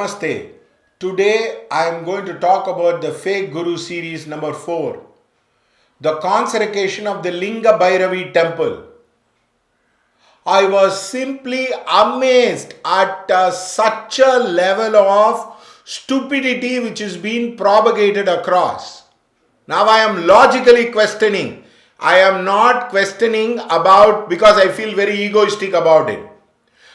Namaste. Today I am going to talk about the Fake Guru series number 4. The Consecration of the Linga Bhairavi Temple. I was simply amazed at such a level of stupidity which is being propagated across. Now I am logically questioning. I am not questioning about because I feel very egoistic about it.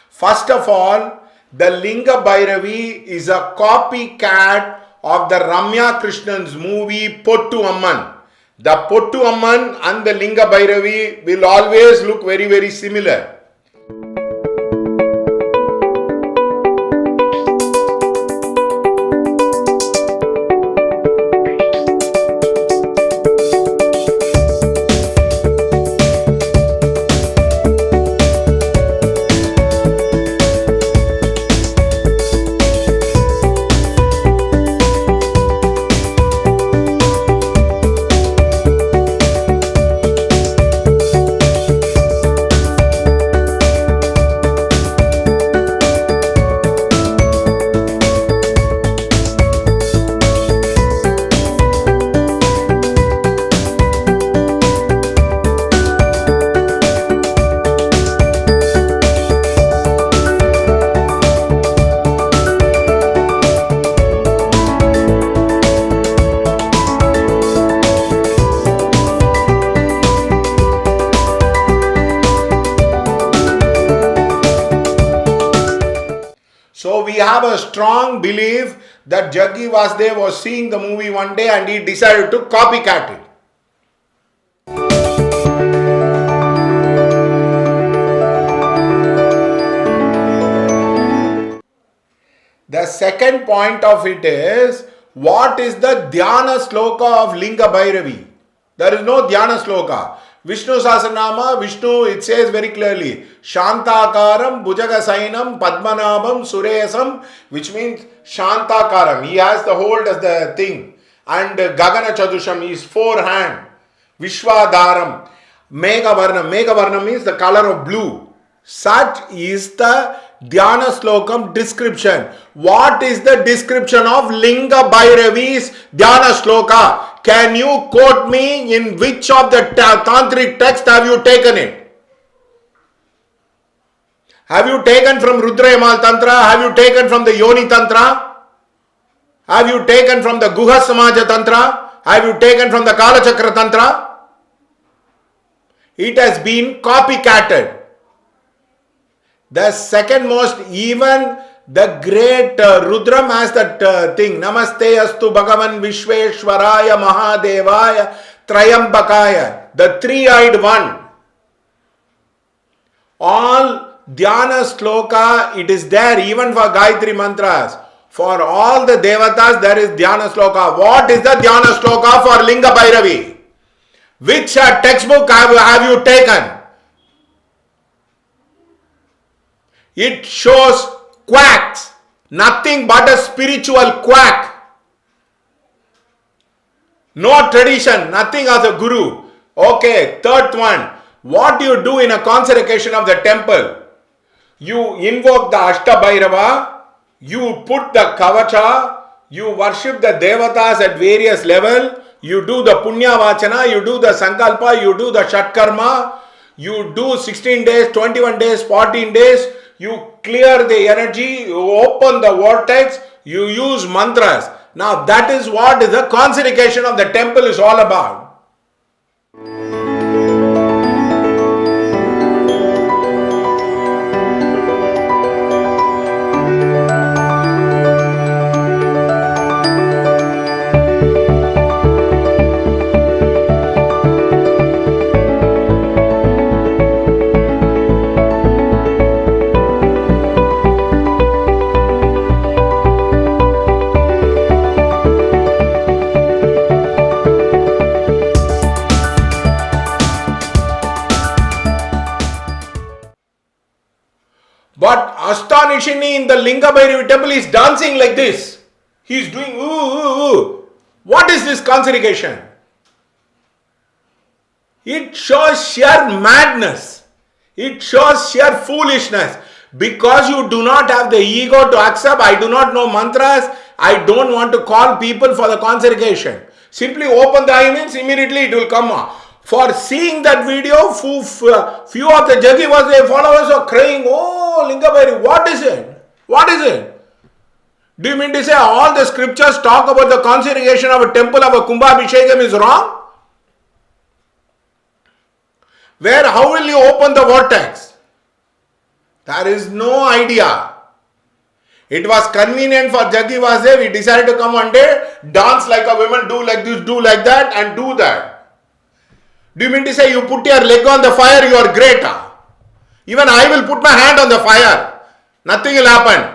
First of all, the Linga Bhairavi is a copycat of the Ramya Krishnan's movie Pottu Amman. The Pottu Amman and the Linga Bhairavi will always look very, very similar. So we have a strong belief that Jaggi Vasudev was seeing the movie one day and he decided to copycat it. The second point of it is, what is the Dhyana sloka of Linga Bhairavi? There is no Dhyana sloka. Vishnu Sahasranama, Vishnu, it says very clearly, Shantakaram, Bhujagasainam, Padmanabham, Sureyasam, which means Shantakaram. He has the hold as the thing. And Gagana Chadusham is 4 hand. Vishwadaram. Meghavarnam. Meghavarnam means the color of blue. Such is the Dhyana slokam description. What is the description of Linga Bhairavi's Dhyana sloka? Can you quote me in which of the tantric text have you taken it? Have you taken from Rudra Yamal Tantra? Have you taken from the Yoni Tantra? Have you taken from the Guha Samaja Tantra? Have you taken from the Kala Chakra Tantra? It has been copycatted. The second most, even the great Rudram has that thing. Namaste astu Bhagavan Vishveshwaraya Mahadevaya Trayambakaya. The three-eyed one. All Dhyana sloka, it is there even for Gayatri mantras. For all the Devatas, there is Dhyana sloka. What is the Dhyana sloka for Linga Bhairavi? Which textbook have you taken? It shows quacks, nothing but a spiritual quack. No tradition, nothing as a guru. Okay, third one. What do you do in a consecration of the temple? You invoke the Ashtabhairava, you put the Kavacha, you worship the Devatas at various levels, you do the Punya Vachana, you do the Sankalpa, you do the Shatkarma, you do 16 days, 21 days, 14 days, you clear the energy, you open the vortex, you use mantras. Now that is what the consecration of the temple is all about. But astonishingly, in the Linga Bhairavi Temple, he is dancing like this. He is doing ooh. What is this consecration? It shows sheer madness. It shows sheer foolishness. Because you do not have the ego to accept, I do not know mantras, I don't want to call people for the consecration. Simply open the eye means immediately it will come. For seeing that video, few of the Jagivasdev followers are crying, oh Linga Bhairavi, what is it? What is it? Do you mean to say all the scriptures talk about the consecration of a temple of a Kumbhabhishekam is wrong? Where, how will you open the vortex? There is no idea. It was convenient for Jaggi Vasudev. He decided to come one day, dance like a woman, do like this, do like that, and do that. Do you mean to say you put your leg on the fire, you are greater? Even I will put my hand on the fire. Nothing will happen.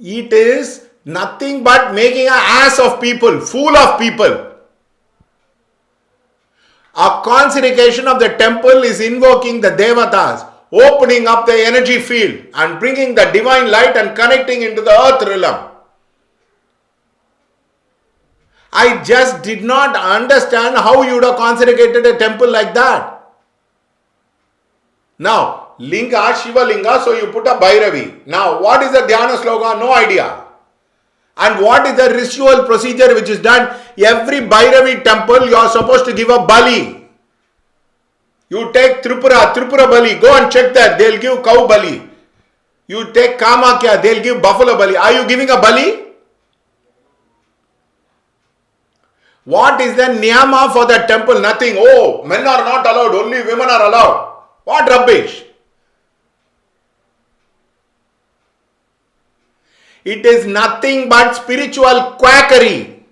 It is nothing but making an ass of people, fool of people. A consecration of the temple is invoking the devatas, opening up the energy field and bringing the divine light and connecting into the earth realm. I just did not understand how you would have consecrated a temple like that. Now, Linga, Shiva Linga, so you put a Bhairavi. Now, what is the Dhyana sloka? No idea. And what is the ritual procedure which is done? Every Bhairavi temple, you are supposed to give a Bali. You take Tripura Bali, go and check that, they'll give cow Bali. You take Kamakya, they'll give buffalo Bali. Are you giving a Bali? What is the niyama for the temple? Nothing. Oh, men are not allowed, only women are allowed. What rubbish? It is nothing but spiritual quackery.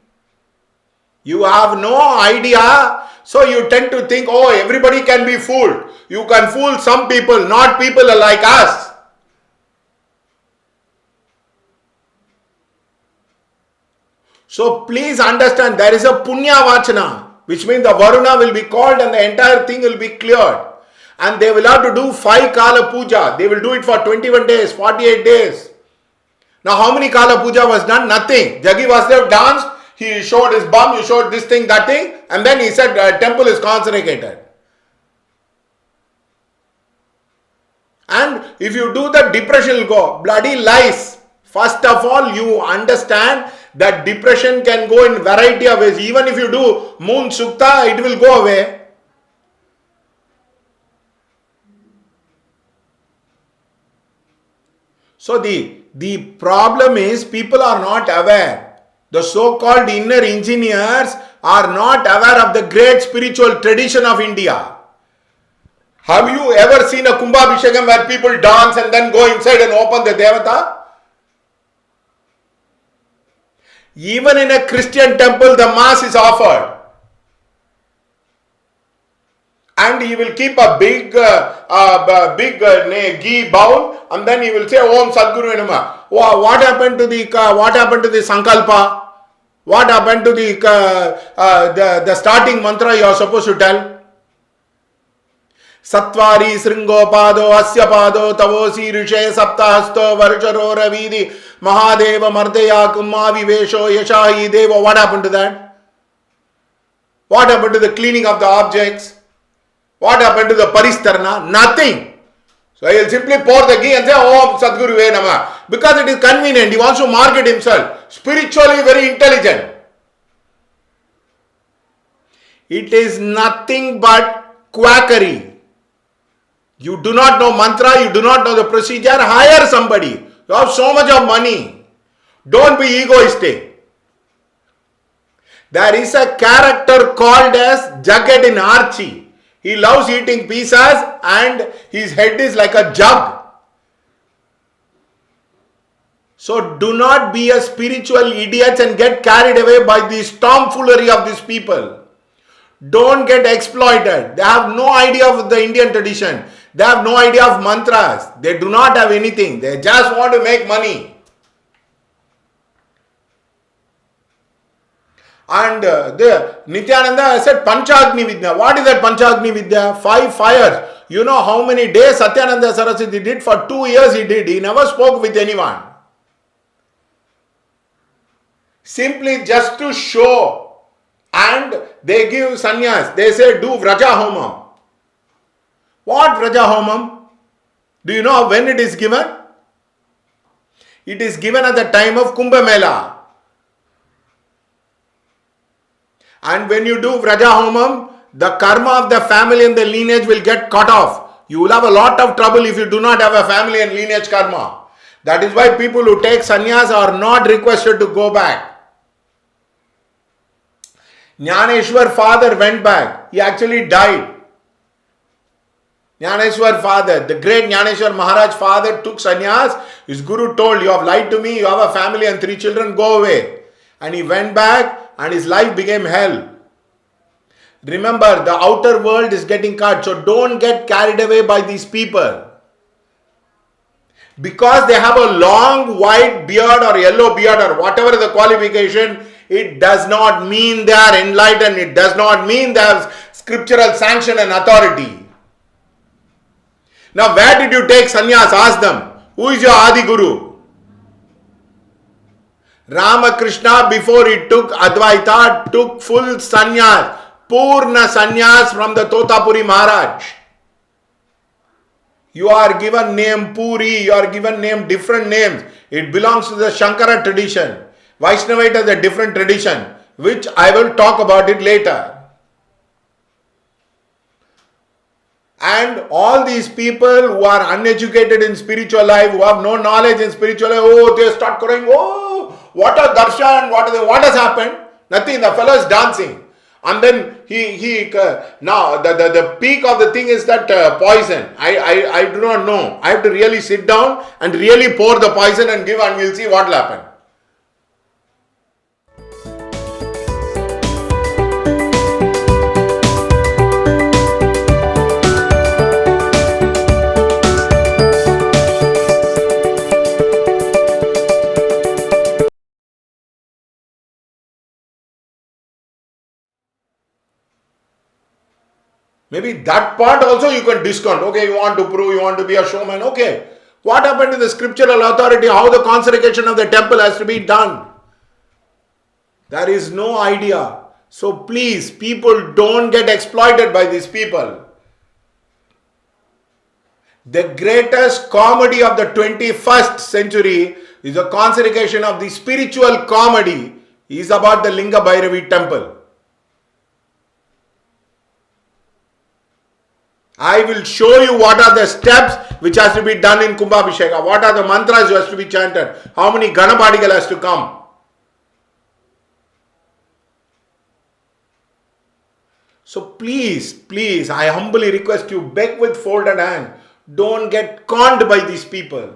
You have no idea, so you tend to think, oh, everybody can be fooled. You can fool some people, not people like us. So please understand, there is a punya vachana, which means the Varuna will be called and the entire thing will be cleared. And they will have to do 5 Kala Puja. They will do it for 21 days, 48 days. Now, how many Kala Puja was done? Nothing. Jaggi Vasudev danced, he showed his bum, he showed this thing, that thing, and then he said, temple is consecrated. And if you do that, depression will go. Bloody lies. First of all, you understand that depression can go in variety of ways. Even if you do Moon Sukta, it will go away. So the problem is people are not aware. The so-called inner engineers are not aware of the great spiritual tradition of India. Have you ever seen a Kumbhabhishekam where people dance and then go inside and open the Devata? Even in a Christian temple, the mass is offered. And he will keep a big ghee bowl, and then he will say, Om Sadguru Nama. What happened to the Sankalpa? What happened to the starting mantra you are supposed to tell? Satvari Sringopado Asyapado Tavosi Rishe Saptahasto Varcharo Ravidi Mahadeva Mardaya Kumavivesho Yashahi Deva. What happened to that? What happened to the cleaning of the objects? What happened to the Paristarna? Nothing. So he will simply pour the ghee and say, Om Sadguru Ve Nama. Because it is convenient. He wants to market himself. Spiritually very intelligent. It is nothing but quackery. You do not know mantra, you do not know the procedure, hire somebody. You have so much of money. Don't be egoistic. There is a character called as Jagat in Archie. He loves eating pizzas and his head is like a jug. So do not be a spiritual idiot and get carried away by the tomfoolery of these people. Don't get exploited. They have no idea of the Indian tradition. They have no idea of mantras. They do not have anything. They just want to make money. And the Nityananda said Panchagni Vidya. What is that Panchagni Vidya? 5 fires. You know how many days Satyananda Saraswati did? For 2 years he did. He never spoke with anyone. Simply just to show. And they give sannyas. They say do Vraja Homam. What Vraja Homam? Do you know when it is given? It is given at the time of Kumbh Mela. And when you do Vraja Homam, the karma of the family and the lineage will get cut off. You will have a lot of trouble if you do not have a family and lineage karma. That is why people who take sannyas are not requested to go back. Jnaneshwar father went back. He actually died. Jnaneshwar father, the great Jnaneshwar Maharaj father took sannyas. His guru told, you have lied to me, you have a family and 3 children, go away. And he went back and his life became hell. Remember, the outer world is getting cut. So don't get carried away by these people. Because they have a long white beard or yellow beard or whatever the qualification, it does not mean they are enlightened. It does not mean they have scriptural sanction and authority. Now, where did you take sannyas? Ask them. Who is your Adi Guru? Ramakrishna, before he took Advaita, took full sannyas, Purna sannyas from the Totapuri Maharaj. You are given name Puri, you are given name different names. It belongs to the Shankara tradition. Vaishnavite is a different tradition, which I will talk about it later. And all these people who are uneducated in spiritual life, who have no knowledge in spiritual life, oh, they start crying, oh, what a darshan, what has happened? Nothing, the fellow is dancing. And then now the peak of the thing is that poison. I do not know. I have to really sit down and really pour the poison and give, and we'll see what will happen. Maybe that part also you can discount. Okay, you want to prove, you want to be a showman. Okay. What happened to the scriptural authority? How the consecration of the temple has to be done? There is no idea. So please, people don't get exploited by these people. The greatest comedy of the 21st century is the consecration of the spiritual comedy is about the Linga Bhairavi Temple. I will show you what are the steps which has to be done in Kumbhabhisheka. What are the mantras which has to be chanted. How many Ganapadigal has to come. So please, I humbly request you, beg with folded hand. Don't get conned by these people.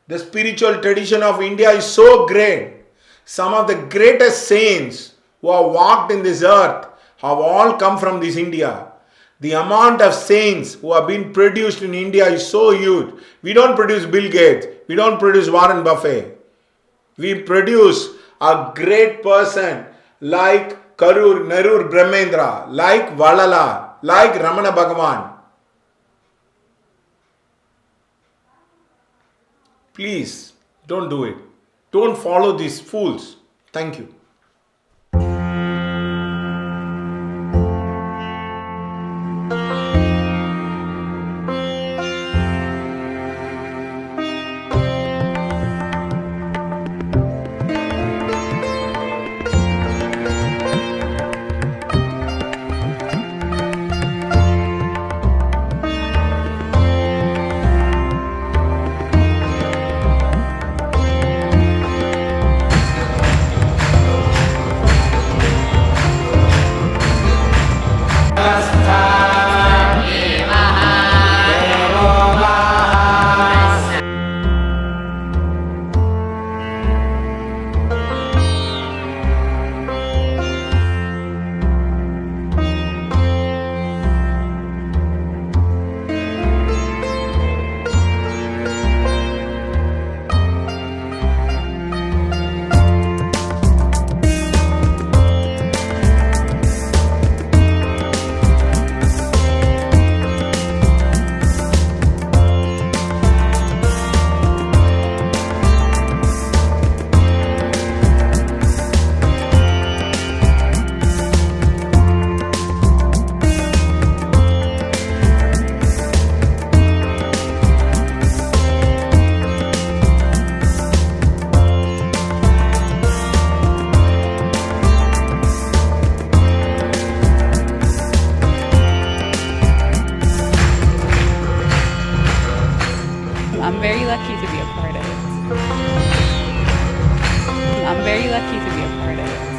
The spiritual tradition of India is so great. Some of the greatest saints who have walked in this earth have all come from this India. The amount of saints who have been produced in India is so huge. We don't produce Bill Gates. We don't produce Warren Buffett. We produce a great person like Narur Brahmendra, like Valala, like Ramana Bhagavan. Please, don't do it. Don't follow these fools. Thank you. very lucky to be a part of it.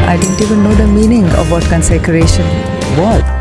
I didn't even know the meaning of what consecration was.